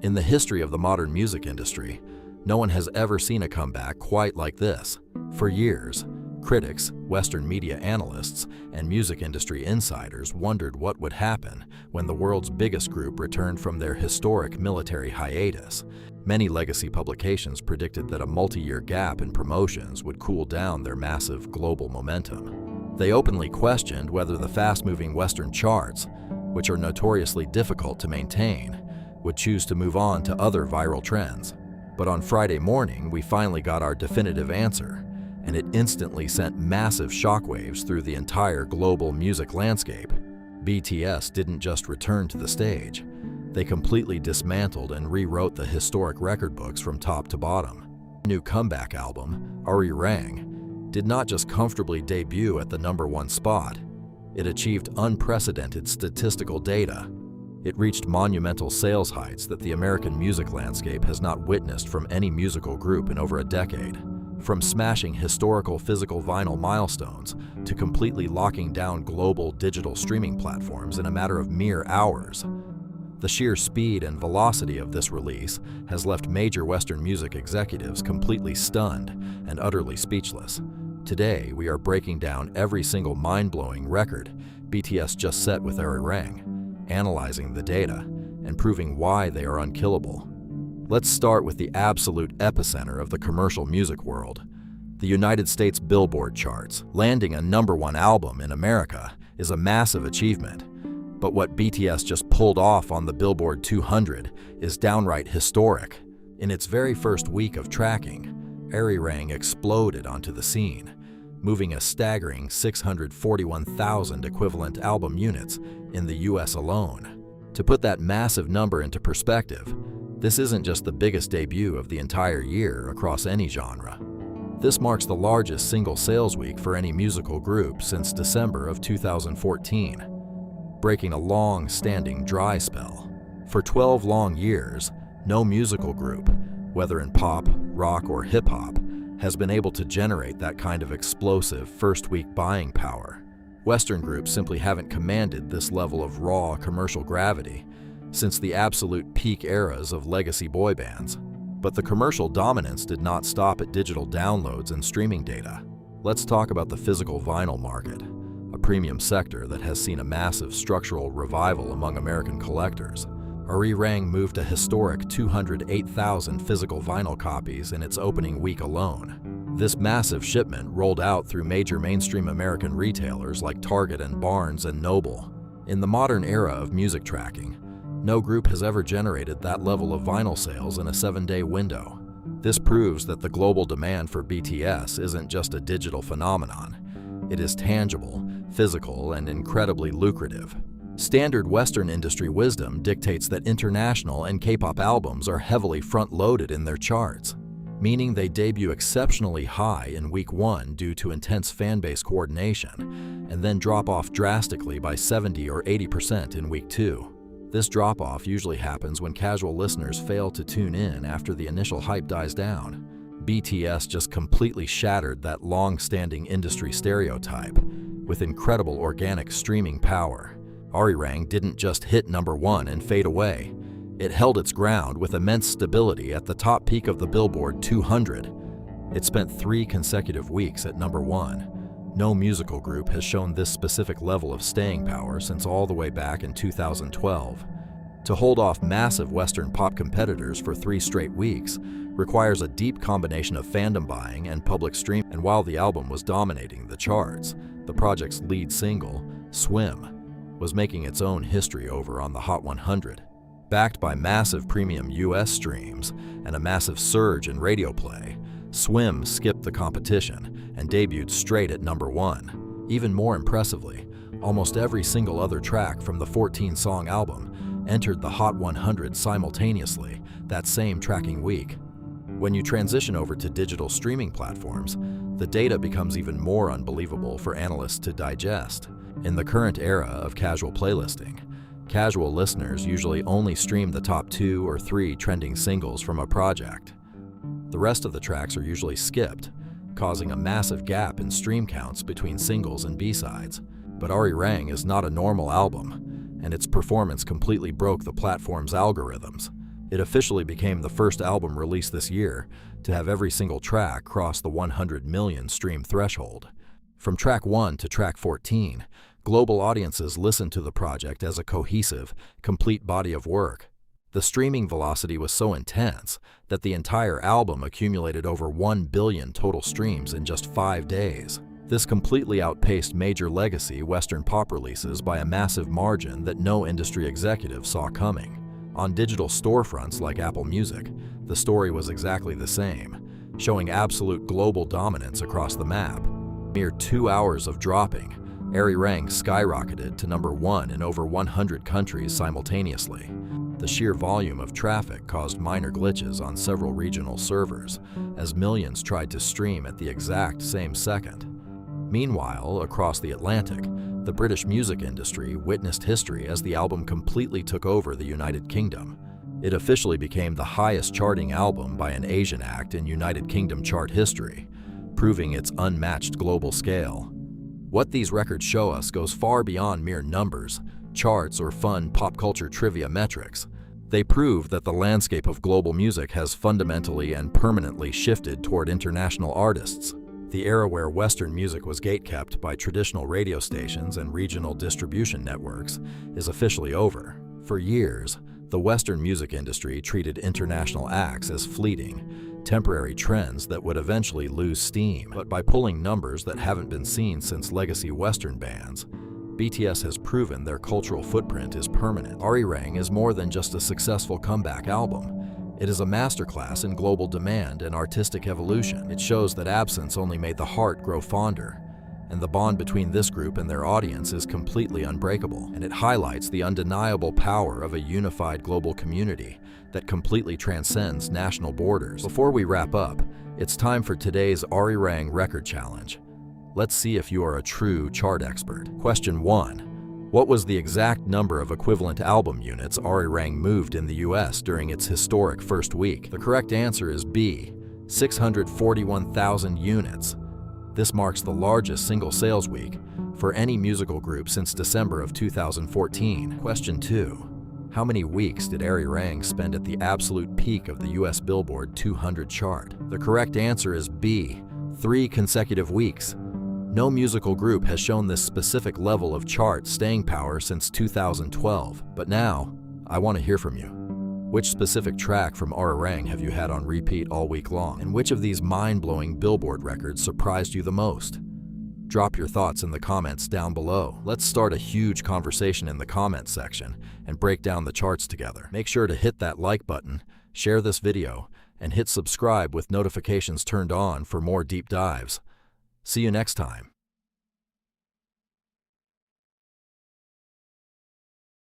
In the history of the modern music industry, no one has ever seen a comeback quite like this. For years, critics, Western media analysts, and music industry insiders wondered what would happen when the world's biggest group returned from their historic military hiatus. Many legacy publications predicted that a multi-year gap in promotions would cool down their massive global momentum. They openly questioned whether the fast-moving Western charts, which are notoriously difficult to maintain, would choose to move on to other viral trends. But on Friday morning, we finally got our definitive answer, and it instantly sent massive shockwaves through the entire global music landscape. BTS didn't just return to the stage. They completely dismantled and rewrote the historic record books from top to bottom. New comeback album, Arirang, did not just comfortably debut at the #1 spot. It achieved unprecedented statistical data. It reached monumental sales heights that the American music landscape has not witnessed from any musical group in over a decade. From smashing historical physical vinyl milestones to completely locking down global digital streaming platforms in a matter of mere hours. The sheer speed and velocity of this release has left major Western music executives completely stunned and utterly speechless. Today, we are breaking down every single mind-blowing record BTS just set with Arirang, analyzing the data, and proving why they are unkillable. Let's start with the absolute epicenter of the commercial music world. The United States Billboard charts. Landing a #1 album in America is a massive achievement, but what BTS just pulled off on the Billboard 200 is downright historic. In its very first week of tracking, Arirang exploded onto the scene, moving a staggering 641,000 equivalent album units in the US alone. To put that massive number into perspective, this isn't just the biggest debut of the entire year across any genre. This marks the largest single sales week for any musical group since December of 2014, breaking a long-standing dry spell. For 12 long years, no musical group, whether in pop, rock, or hip-hop, has been able to generate that kind of explosive first-week buying power. Western groups simply haven't commanded this level of raw commercial gravity since the absolute peak eras of legacy boy bands. But the commercial dominance did not stop at digital downloads and streaming data. Let's talk about the physical vinyl market, a premium sector that has seen a massive structural revival among American collectors. Arirang moved a historic 208,000 physical vinyl copies in its opening week alone. This massive shipment rolled out through major mainstream American retailers like Target and Barnes & Noble. In the modern era of music tracking, no group has ever generated that level of vinyl sales in a 7-day window. This proves that the global demand for BTS isn't just a digital phenomenon. It is tangible, physical, and incredibly lucrative. Standard Western industry wisdom dictates that international and K-pop albums are heavily front-loaded in their charts, meaning they debut exceptionally high in week 1 due to intense fanbase coordination, and then drop off drastically by 70 or 80% in week 2. This drop-off usually happens when casual listeners fail to tune in after the initial hype dies down. BTS just completely shattered that long-standing industry stereotype with incredible organic streaming power. Arirang didn't just hit #1 and fade away. It held its ground with immense stability at the top peak of the Billboard 200. It spent 3 consecutive weeks at #1. No musical group has shown this specific level of staying power since all the way back in 2012. To hold off massive Western pop competitors for 3 straight weeks requires a deep combination of fandom buying and public stream. And while the album was dominating the charts, the project's lead single, Swim, was making its own history over on the Hot 100. Backed by massive premium US streams and a massive surge in radio play, Swim skipped the competition and debuted straight at #1. Even more impressively, almost every single other track from the 14-song album entered the Hot 100 simultaneously that same tracking week. When you transition over to digital streaming platforms, the data becomes even more unbelievable for analysts to digest. In the current era of casual playlisting, casual listeners usually only stream the top 2 or 3 trending singles from a project. The rest of the tracks are usually skipped, causing a massive gap in stream counts between singles and B-sides. But Arirang is not a normal album, and its performance completely broke the platform's algorithms. It officially became the first album released this year to have every single track cross the 100 million stream threshold. From track 1 to track 14, global audiences listened to the project as a cohesive, complete body of work. The streaming velocity was so intense that the entire album accumulated over 1 billion total streams in just 5 days. This completely outpaced major legacy Western pop releases by a massive margin that no industry executive saw coming. On digital storefronts like Apple Music, the story was exactly the same, showing absolute global dominance across the map. Mere 2 hours of dropping, Arirang skyrocketed to number 1 in over 100 countries simultaneously. The sheer volume of traffic caused minor glitches on several regional servers, as millions tried to stream at the exact same second. Meanwhile, across the Atlantic, the British music industry witnessed history as the album completely took over the United Kingdom. It officially became the highest charting album by an Asian act in United Kingdom chart history, proving its unmatched global scale. What these records show us goes far beyond mere numbers, charts, or fun pop culture trivia metrics. They prove that the landscape of global music has fundamentally and permanently shifted toward international artists. The era where Western music was gatekept by traditional radio stations and regional distribution networks is officially over. For years, the Western music industry treated international acts as fleeting, temporary trends that would eventually lose steam. But by pulling numbers that haven't been seen since legacy Western bands, BTS has proven their cultural footprint is permanent. Arirang is more than just a successful comeback album. It is a masterclass in global demand and artistic evolution. It shows that absence only made the heart grow fonder, and the bond between this group and their audience is completely unbreakable. And it highlights the undeniable power of a unified global community that completely transcends national borders. Before we wrap up, it's time for today's Arirang Record Challenge. Let's see if you are a true chart expert. Question 1. What was the exact number of equivalent album units Arirang moved in the US during its historic first week? The correct answer is B, 641,000 units. This marks the largest single sales week for any musical group since December of 2014. Question 2. How many weeks did Arirang spend at the absolute peak of the US Billboard 200 chart? The correct answer is B, 3 consecutive weeks. No musical group has shown this specific level of chart staying power since 2012. But now, I want to hear from you. Which specific track from Arirang have you had on repeat all week long? And which of these mind-blowing Billboard records surprised you the most? Drop your thoughts in the comments down below. Let's start a huge conversation in the comments section and break down the charts together. Make sure to hit that like button, share this video, and hit subscribe with notifications turned on for more deep dives. See you next time.